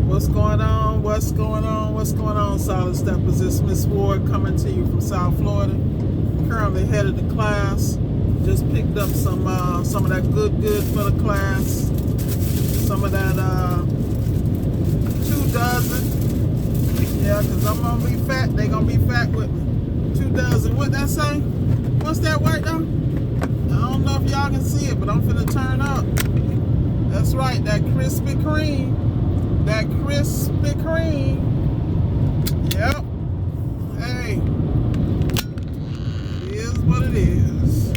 What's going on? What's going on? What's going on, Solid Steppers? It's Miss Ward coming to you from South Florida. Currently headed to class. Just picked up some of that good for the class. Some of that 2 dozen. Yeah, because I'm gonna be fat. They gonna be fat with me. 2 dozen. What that say? What's that right now? I don't know if y'all can see it, but I'm finna turn up. That's right, that Krispy Kreme. That Krispy Kreme. Yep. Hey. It is what it is.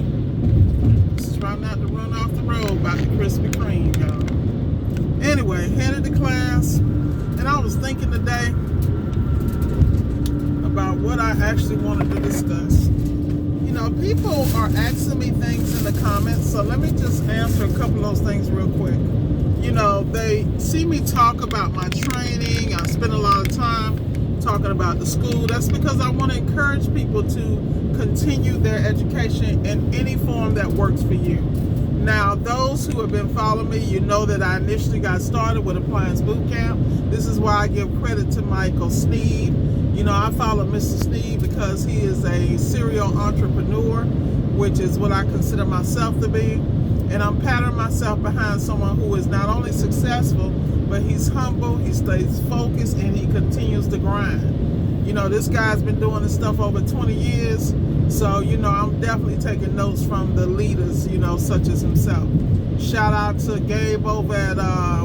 Just try not to run off the road about the Krispy Kreme, y'all. Anyway, headed to class. And I was thinking today about what I actually wanted to discuss. You know, people are asking me things in the comments, so let me just answer a couple of those things real quick. You know, they see me talk about my training. I spend a lot of time talking about the school. That's because I want to encourage people to continue their education in any form that works for you. Now, those who have been following me, you know that I initially got started with Appliance Bootcamp. This is why I give credit to Michael Sneed. You know, I follow Mr. Sneed because he is a serial entrepreneur, which is what I consider myself to be. And I'm patting myself behind someone who is not only successful, but he's humble, he stays focused, and he continues to grind. You know, this guy's been doing this stuff over 20 years. So, you know, I'm definitely taking notes from the leaders, you know, such as himself. Shout out to Gabe over at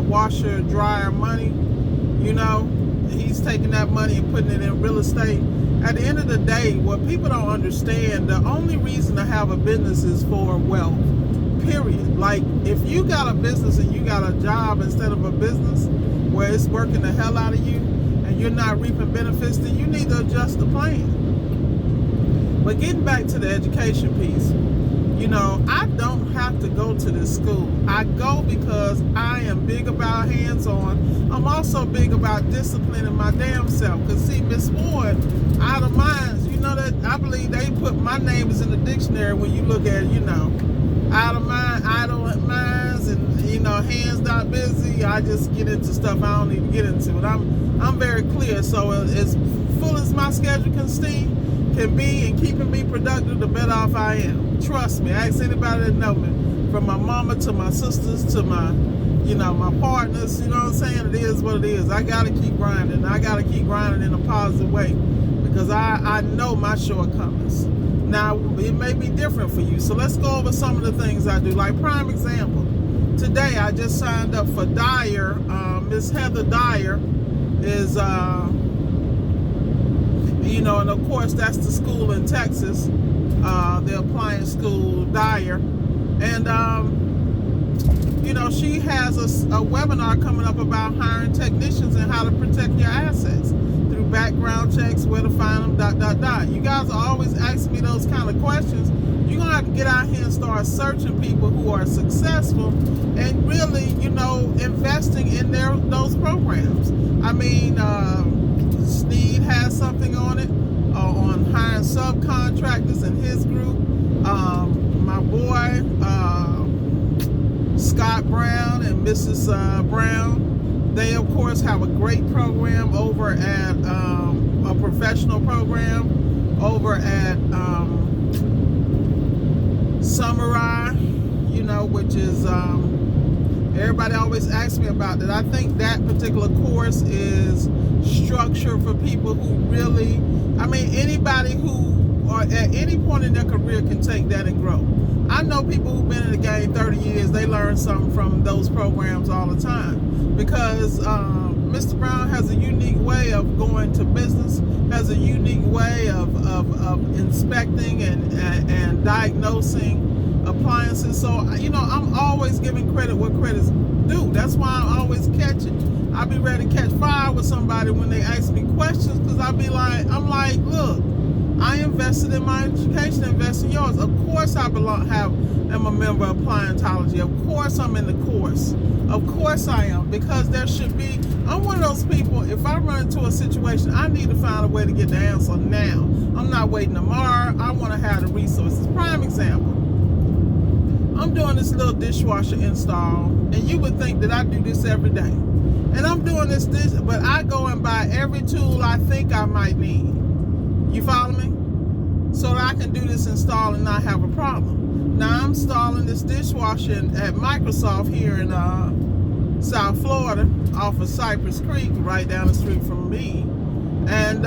Washer Dryer Money. You know, he's taking that money and putting it in real estate. At the end of the day, what people don't understand, the only reason to have a business is for wealth. Period. Like, if you got a business and you got a job instead of a business where it's working the hell out of you and you're not reaping benefits, then you need to adjust the plan. But getting back to the education piece, you know, I don't have to go to this school. I go because I am big about hands-on. I'm also big about disciplining my damn self. Because, see, Miss Ward, out of minds, you know that I believe they put my name is in the dictionary when you look at, you know, out of mind, idle minds, and, you know, hands not busy. I just get into stuff I don't need to get into. And I'm very clear. So as full as my schedule can be and keeping me productive, the better off I am. Trust me. Ask anybody that know me, from my mama to my sisters to my, you know, my partners. You know what I'm saying? It is what it is. I gotta keep grinding. I gotta keep grinding in a positive way because I know my shortcomings. Now, it may be different for you. So let's go over some of the things I do. Like, prime example, today I just signed up for Dyer. Miss Heather Dyer is, you know, and of course that's the school in Texas, the appliance school, Dyer. And, you know, she has a webinar coming up about hiring technicians and how to protect your assets through background checks, where to find them, ... You guys are always asking me those kind of questions. You're going to have to get out here and start searching people who are successful and really, you know, investing in those programs. I mean, Sneed has something on it, on hiring subcontractors in his group. My boy, Scott Brown and Mrs. Brown, they of course have a great program over at a professional program over at Samurai, you know, which is everybody always asks me about that. I think that particular course is structured for people who really, I mean, anybody who or at any point in their career can take that and grow. I know people who've been in the game 30 years, they learn something from those programs all the time because Mr. Brown has a unique way of going to business, has a unique way of inspecting and diagnosing appliances. So, you know, I'm always giving credit where credit's due. That's why I'm always catching. I'll be ready to catch fire with somebody when they ask me questions because I'm like, look, I invested in my education, invest in yours. Of course I am a member of Pliantology. Of course I'm in the course. Of course I am, because there should be, I'm one of those people, if I run into a situation, I need to find a way to get the answer now. I'm not waiting tomorrow. I want to have the resources. Prime example. I'm doing this little dishwasher install, and you would think that I do this every day. And I'm doing this, but I go and buy every tool I think I might need. You follow me? So that I can do this install and not have a problem. Now I'm installing this dishwasher at Microsoft here in South Florida, off of Cypress Creek, right down the street from me. And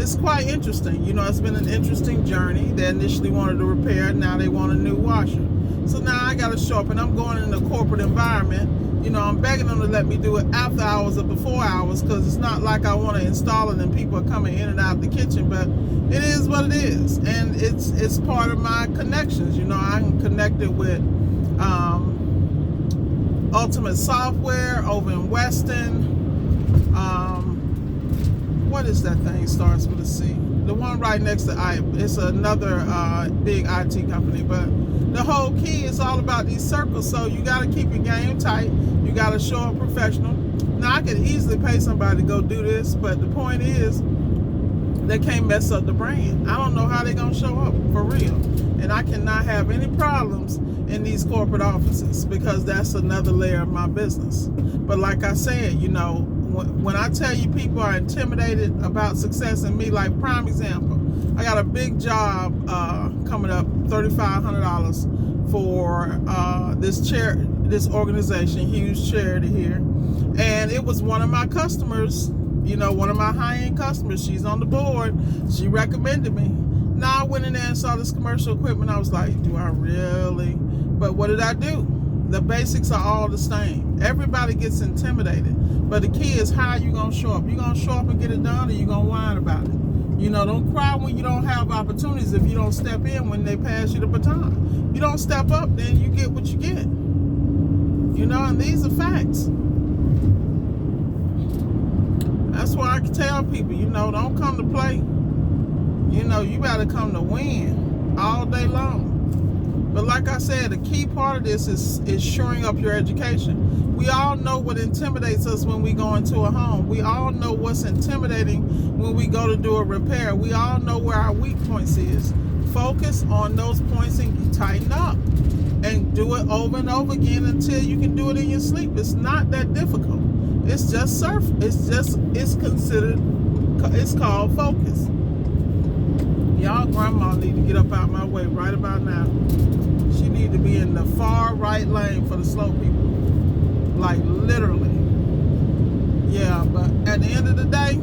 it's quite interesting. You know, it's been an interesting journey. They initially wanted to repair it, now they want a new washer. So now I got to show up, and I'm going in a corporate environment. You know, I'm begging them to let me do it after hours or before hours, because it's not like I want to install it and people are coming in and out of the kitchen, but it is what it is. And it's part of my connections. You know, I'm connected with Ultimate Software over in Weston. What is that thing? Starts with a C. The one right next to I. It's another big IT company, but the whole key is all about these circles. So you got to keep your game tight. You got to show up professional. Now I could easily pay somebody to go do this, but the point is they can't mess up the brand. I don't know how they're gonna show up for real, and I cannot have any problems in these corporate offices, because that's another layer of my business. But like I said, you know, when I tell you people are intimidated about success in me, like prime example, I got a big job coming up, $3,500 for this organization, huge charity here, and it was one of my customers. You know, one of my high-end customers. She's on the board. She recommended me. Now I went in there and saw this commercial equipment. I was like, do I really? But what did I do? The basics are all the same. Everybody gets intimidated. But the key is how you going to show up. You going to show up and get it done, or you going to whine about it? You know, don't cry when you don't have opportunities if you don't step in when they pass you the baton. You don't step up, then you get what you get. You know, and these are facts. That's why I can tell people, you know, don't come to play. You know, you gotta come to win all day long. But like I said, the key part of this is shoring up your education. We all know what intimidates us when we go into a home. We all know what's intimidating when we go to do a repair. We all know where our weak points is. Focus on those points and tighten up. And do it over and over again until you can do it in your sleep. It's not that difficult. It's just it's called focus. Y'all grandma need to get up out my way right about now. She need to be in the far right lane for the slow people. Like literally. Yeah, but at the end of the day,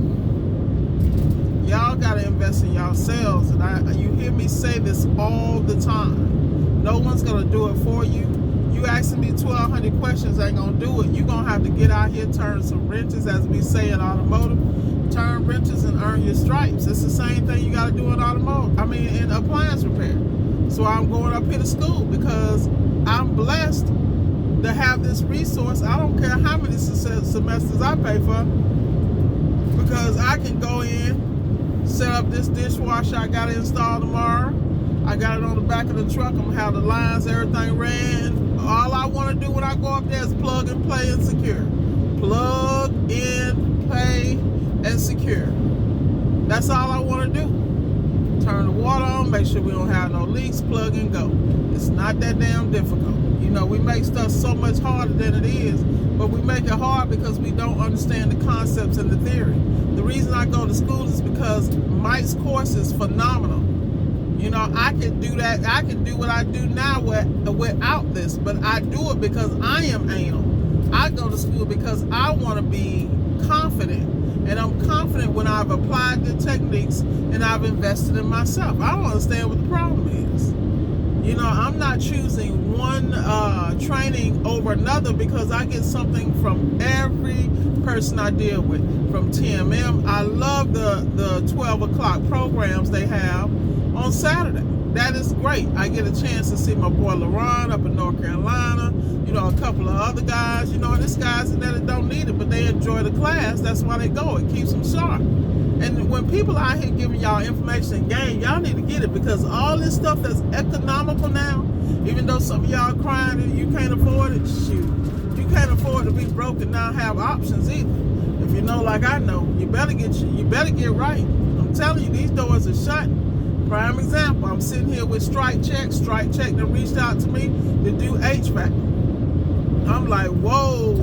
y'all gotta invest in yourselves. And you hear me say this all the time. No one's gonna do it for you. You asking me 1,200 questions ain't gonna do it. You're gonna have to get out here, turn some wrenches, as we say in automotive. Turn wrenches and earn your stripes. It's the same thing you gotta do in in appliance repair. So I'm going up here to school because I'm blessed to have this resource. I don't care how many semesters I pay for, because I can go in, set up this dishwasher I gotta install tomorrow. I got it on the back of the truck. I'm gonna have the lines, everything ran. All I want to do when I go up there is plug and play and secure. Plug in, play, and secure. That's all I want to do. Turn the water on, make sure we don't have no leaks, plug and go. It's not that damn difficult. You know, we make stuff so much harder than it is, but we make it hard because we don't understand the concepts and the theory. The reason I go to school is because Mike's course is phenomenal. You know, I can do that. I can do what I do now without this, but I do it because I am anal. I go to school because I want to be confident, and I'm confident when I've applied the techniques and I've invested in myself. I don't understand what the problem is. You know, I'm not choosing one training over another, because I get something from every person I deal with. From TMM, I love the 12 o'clock programs they have on Saturday. That is great. I get a chance to see my boy LaRon up in North Carolina, you know, a couple of other guys, you know, and there's guys in there that don't need it, but they enjoy the class. That's why they go. It keeps them sharp. And when people out here giving y'all information and game, y'all need to get it, because all this stuff that's economical now, even though some of y'all crying that you can't afford it, shoot, you can't afford to be broke and not have options either. If you know like I know, you better get right. I'm telling you, these doors are shut. Prime example, I'm sitting here with Strike Check that reached out to me to do HVAC. I'm like, whoa,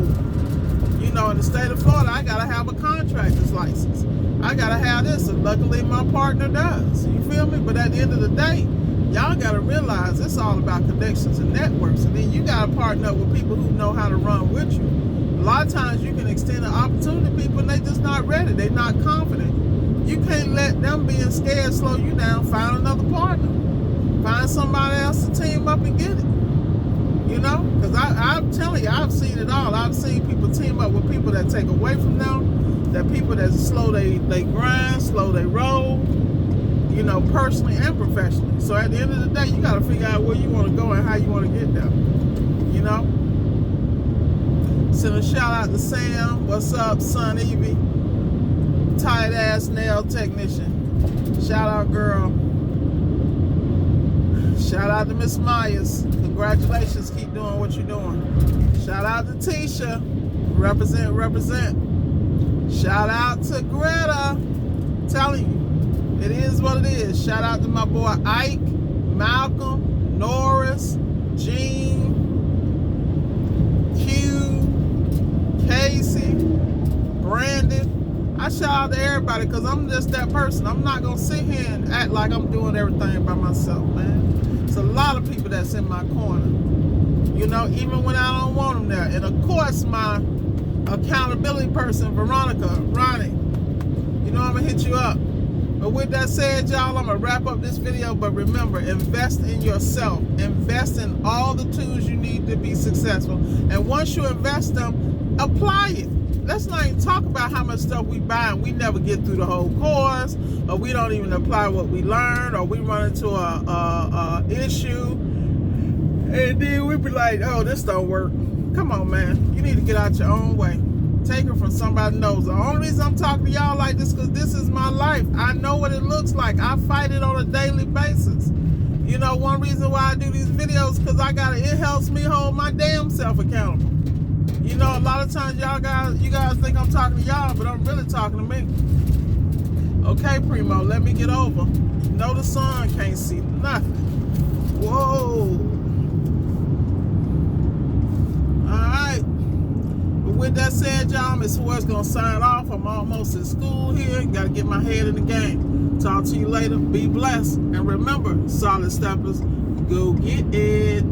You know, in the state of Florida, I gotta have a contractor's license. I gotta have this, and luckily my partner does. You feel me? But at the end of the day, y'all gotta realize it's all about connections and networks. And then you gotta partner up with people who know how to run with you. A lot of times you can extend an opportunity to people and they just not ready. They're not confident. You can't let them being scared slow you down. Find another partner. Find somebody else to team up and get it. You know? Because I'm telling you, I've seen it all. I've seen people team up with people that take away from them. That people that slow they grind, slow they roll. You know, personally and professionally. So at the end of the day, you got to figure out where you want to go and how you want to get there. You know? Send a shout out to Sam. What's up, son Evie? Tight ass nail technician. Shout out, girl. Shout out to Miss Myers. Congratulations. Keep doing what you're doing. Shout out to Tisha. Represent, represent. Shout out to Greta. Telling you, it is what it is. Shout out to my boy Ike, Malcolm, Norris, Gene, Q, Casey, Brandon. I shout out to everybody because I'm just that person. I'm not going to sit here and act like I'm doing everything by myself, man. It's a lot of people that's in my corner. You know, even when I don't want them there. And of course, my accountability person, Veronica, Ronnie, you know I'm going to hit you up. But with that said, y'all, I'm going to wrap up this video. But remember, invest in yourself. Invest in all the tools you need to be successful. And once you invest them, apply it. Let's not even talk about how much stuff we buy and we never get through the whole course, or we don't even apply what we learned, or we run into a issue, and then we be like, oh, this don't work. Come on, man. You need to get out your own way. Take it from somebody who knows. The only reason I'm talking to y'all like this because this is my life. I know what it looks like. I fight it on a daily basis. You know, one reason why I do these videos because it helps me hold my damn self accountable. You know, a lot of times you guys think I'm talking to y'all, but I'm really talking to me. Okay, Primo, let me get over. You know the sun can't see nothing. Whoa. Alright. But with that said, y'all, Miss Ward's going to sign off. I'm almost in school here. Got to get my head in the game. Talk to you later. Be blessed. And remember, Solid Steppers, go get it.